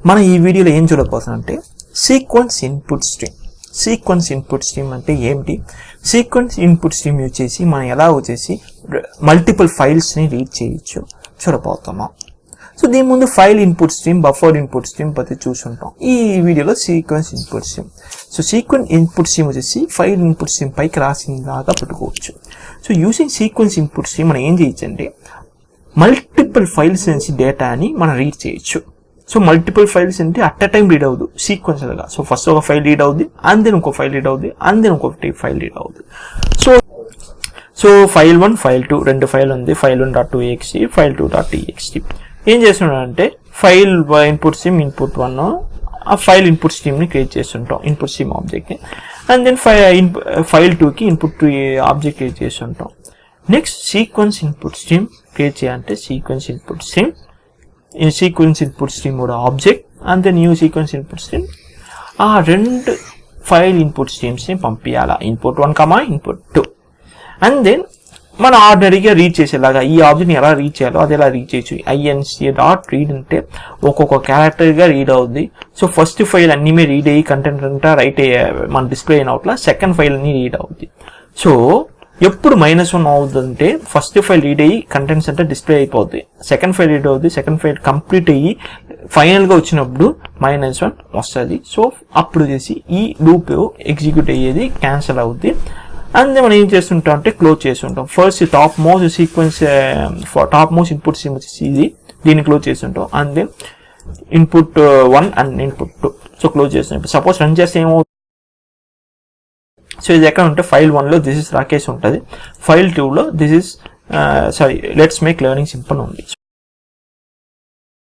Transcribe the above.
మనం ఈ వీడియోలో ఏం చూడబోతున్నాం అంటే sequence input stream. Sequence input stream అంటే ఏమిటి? సీక్వెన్స్ ఇన్పుట్ స్ట్రీమ్ యూజ్ చేసి మనం ఎలా వచ్చేసి మల్టిపుల్ ఫైల్స్ని రీడ్ చేయొచ్చు చూడబోతున్నాం. సో దీని ముందు file input stream, buffer input stream ప్రతి చూసుంటాం. ఈ వీడియోలో sequence input stream. So sequence input stream వచ్చేసి ఫైల్ ఇన్పుట్ స్ట్రీమ్ పైకి రాసిందాగా పెట్టుకోవచ్చు. So using sequence input stream మనం ఏం చేయొచ్చు అంటే మల్టిపుల్ ఫైల్స్ నుంచి డేటాని మనం రీడ్ చేయొచ్చు. సో మల్టిపుల్ ఫైల్స్ అంటే అట్ అ టైం రీడ్ అవుతుంది సీక్వెన్షియల్గా. సో ఫస్ట్ ఒక ఫైల్ రీడ్ అవుద్ది, అండ్ దెన్ ఇంకో ఫైల్ రీడ్ అవుద్ది, అండ్ దెన్ ఇంకొకటి ఫైల్ రీడ్ అవుద్ది. సో ఫైల్ 1, ఫైల్ 2 రెండు ఫైల్ ఉంది. File 1.2ext, file 2.txt. ఏం చేస్తున్నాడంటే ఫైల్ ఇన్పుట్ స్ట్రీమ్ ఇన్పుట్ 1 ఆ ఫైల్ ఇన్పుట్ స్ట్రీమ్ని క్రియేట్ చేస్తుంటాం, ఇన్పుట్ స్ట్రీమ్ ఆబ్జెక్ట్ని. అండ్ దెన్ ఫైల్ 2కి ఇన్పుట్ 2 ఆబ్జెక్ట్ క్రియేట్ చేస్తుంటాం. Next sequence input stream create చేయాలంటే sequence input stream, sequence input stream కూడా object, and then new sequence input stream. ఆ రెండు ఫైల్ ఇన్పుట్ స్ట్రీమ్స్ని పంపించాలా, ఇన్పుట్ 1, ఇన్పుట్ 2. అండ్ దెన్ మనం ఆర్డినరీగా రీడ్ చేసేలాగా ఈ ఆబ్జెక్ట్ని ఎలా రీడ్ చేయాలో అది ఎలా రీడ్ చేయొచ్చు. inc.read అంటే ఒక్కొక్క క్యారెక్టర్గా రీడ్ అవుద్ది. సో ఫస్ట్ ఫైల్ అన్నీ రీడ్ అయ్యి కంటెంట్ అంతా రైట్ అయ్యే మన డిస్ప్లే అయిన అవుట్లా సెకండ్ ఫైల్ అన్ని రీడ్ అవుద్ది. సో ఎప్పుడు -1 అవుతుందంటే ఫస్ట్ ఫైల్ రీడ్ అయ్యి కంటెంట్స్ అంటే డిస్ప్లే అయిపోద్ది, సెకండ్ ఫైల్ రీడ్ అవుద్ది, సెకండ్ ఫైల్ కంప్లీట్ అయ్యి ఫైనల్గా వచ్చినప్పుడు -1 వస్తుంది. సో అప్పుడు చేసి ఈ లూప్ ఎగ్జిక్యూట్ అయ్యేది క్యాన్సిల్ అవుద్ది. అండ్ మనం ఏం చేస్తుంటాం అంటే క్లోజ్ చేస్తుంటాం. First top most sequence top most input stream వచ్చేసి ఇది, దీన్ని క్లోజ్ చేస్తుంటాం. And then input 1 and input 2 so close చేస్తుంటాం. సపోజ్ రన్ చేస్తే ఏమవుతుంది, సో ఇది ఎక్కడ ఉంటే ఫైల్ 1లో దిస్ ఇస్ రాకేష్ ఉంటుంది, ఫైల్ 2లో this is let's make learning simple ఉంది.